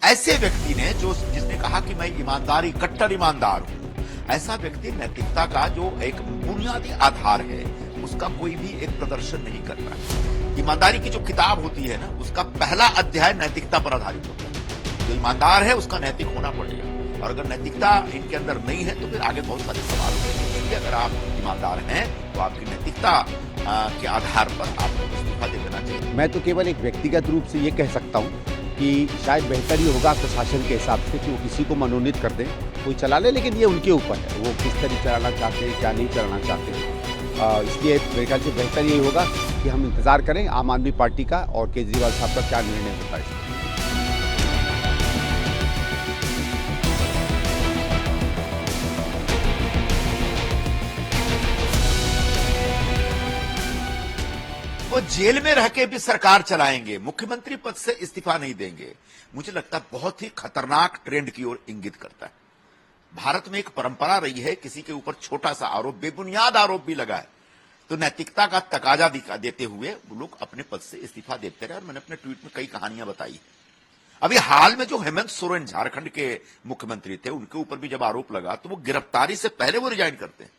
ऐसे व्यक्ति ने जिसने कहा कि मैं ईमानदारी कट्टर ईमानदार हूं, ऐसा व्यक्ति नैतिकता का जो एक बुनियादी आधार है उसका कोई भी एक प्रदर्शन नहीं कर रहा है। ईमानदारी की जो किताब होती है ना, उसका पहला अध्याय नैतिकता पर आधारित होता है। जो ईमानदार है उसका नैतिक होना पड़ेगा, और अगर नैतिकता इनके अंदर नहीं है तो फिर आगे बहुत सारे सवाल उठेंगे। इसलिए अगर आप ईमानदार हैं तो आपकी नैतिकता के आधार पर आपको इस्तीफा दे देना चाहिए। मैं तो केवल एक व्यक्तिगत रूप से ये कह सकता हूँ कि शायद बेहतर ही होगा प्रशासन के हिसाब से कि वो किसी को मनोनीत कर दें, कोई चला ले, लेकिन ये उनके ऊपर है, वो किस तरह चलाना चाहते हैं, क्या नहीं चलाना चाहते हैं। इसलिए मेरे ख्याल से बेहतर यही होगा कि हम इंतज़ार करें आम आदमी पार्टी का और केजरीवाल साहब का क्या निर्णय होता है। वो जेल में रह के भी सरकार चलाएंगे, मुख्यमंत्री पद से इस्तीफा नहीं देंगे। मुझे लगता है बहुत ही खतरनाक ट्रेंड की ओर इंगित करता है। भारत में एक परंपरा रही है, किसी के ऊपर छोटा सा आरोप, बेबुनियाद आरोप भी लगा है तो नैतिकता का तकाजा देते हुए वो लोग अपने पद से इस्तीफा देते रहे। और मैंने अपने ट्वीट में कई कहानियां बताई। अभी हाल में जो हेमंत सोरेन झारखंड के मुख्यमंत्री थे, उनके ऊपर भी जब आरोप लगा तो वो गिरफ्तारी से पहले वो रिजाइन करते हैं।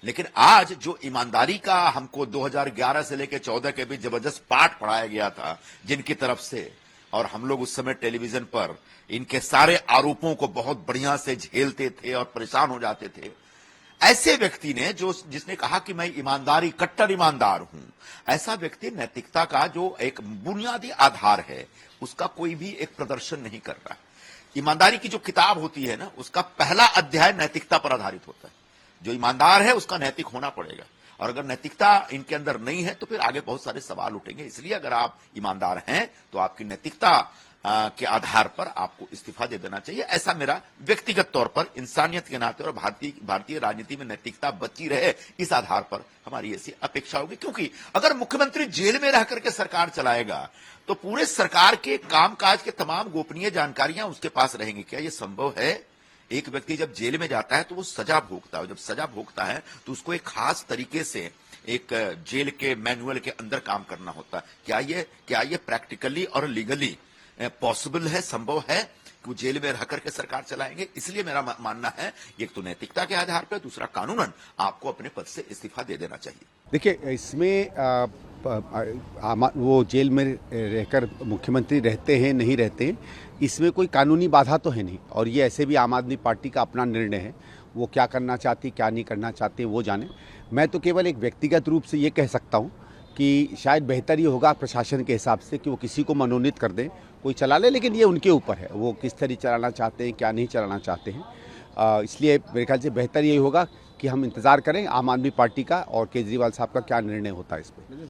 लेकिन आज जो ईमानदारी का हमको 2011 से लेकर 14 के बीच जबरदस्त पाठ पढ़ाया गया था जिनकी तरफ से, और हम लोग उस समय टेलीविजन पर इनके सारे आरोपों को बहुत बढ़िया से झेलते थे और परेशान हो जाते थे, ऐसे व्यक्ति ने जिसने कहा कि मैं ईमानदारी कट्टर ईमानदार हूं, ऐसा व्यक्ति नैतिकता का जो एक बुनियादी आधार है उसका कोई भी एक प्रदर्शन नहीं कर रहा है। ईमानदारी की जो किताब होती है ना, उसका पहला अध्याय नैतिकता पर आधारित होता है। जो ईमानदार है उसका नैतिक होना पड़ेगा, और अगर नैतिकता इनके अंदर नहीं है तो फिर आगे बहुत सारे सवाल उठेंगे। इसलिए अगर आप ईमानदार हैं तो आपकी नैतिकता के आधार पर आपको इस्तीफा दे देना चाहिए। ऐसा मेरा व्यक्तिगत तौर पर इंसानियत के नाते और भारतीय राजनीति में नैतिकता बची रहे, इस आधार पर हमारी ऐसी अपेक्षा होगी। क्योंकि अगर मुख्यमंत्री जेल में रह करके सरकार चलाएगा तो पूरे सरकार के कामकाज के तमाम गोपनीय जानकारियां उसके पास रहेंगी। क्या यह संभव है? एक व्यक्ति जब जेल में जाता है तो वो सजा भोगता है, जब सजा भोगता है तो उसको एक खास तरीके से एक जेल के मैनुअल के अंदर काम करना होता है। क्या ये प्रैक्टिकली और लीगली पॉसिबल है, संभव है कि वो जेल में रह करके सरकार चलाएंगे? इसलिए मेरा मानना है एक तो नैतिकता के आधार पर, दूसरा कानूनन आपको अपने पद से इस्तीफा दे देना चाहिए। देखिए, इसमें वो जेल में रहकर मुख्यमंत्री रहते हैं नहीं रहते हैं, इसमें कोई कानूनी बाधा तो है नहीं, और ये ऐसे भी आम आदमी पार्टी का अपना निर्णय है, वो क्या करना चाहती क्या नहीं करना चाहते वो जाने। मैं तो केवल एक व्यक्तिगत रूप से ये कह सकता हूँ कि शायद बेहतर ही होगा प्रशासन के हिसाब से कि वो किसी को मनोनीत कर दें, कोई चला ले, लेकिन ये उनके ऊपर है, वो किस तरह चलाना चाहते हैं, क्या नहीं चलाना चाहते हैं। इसलिए मेरे ख्याल से बेहतर यही होगा कि हम इंतज़ार करें आम आदमी पार्टी का और केजरीवाल साहब का क्या निर्णय होता है इस पर।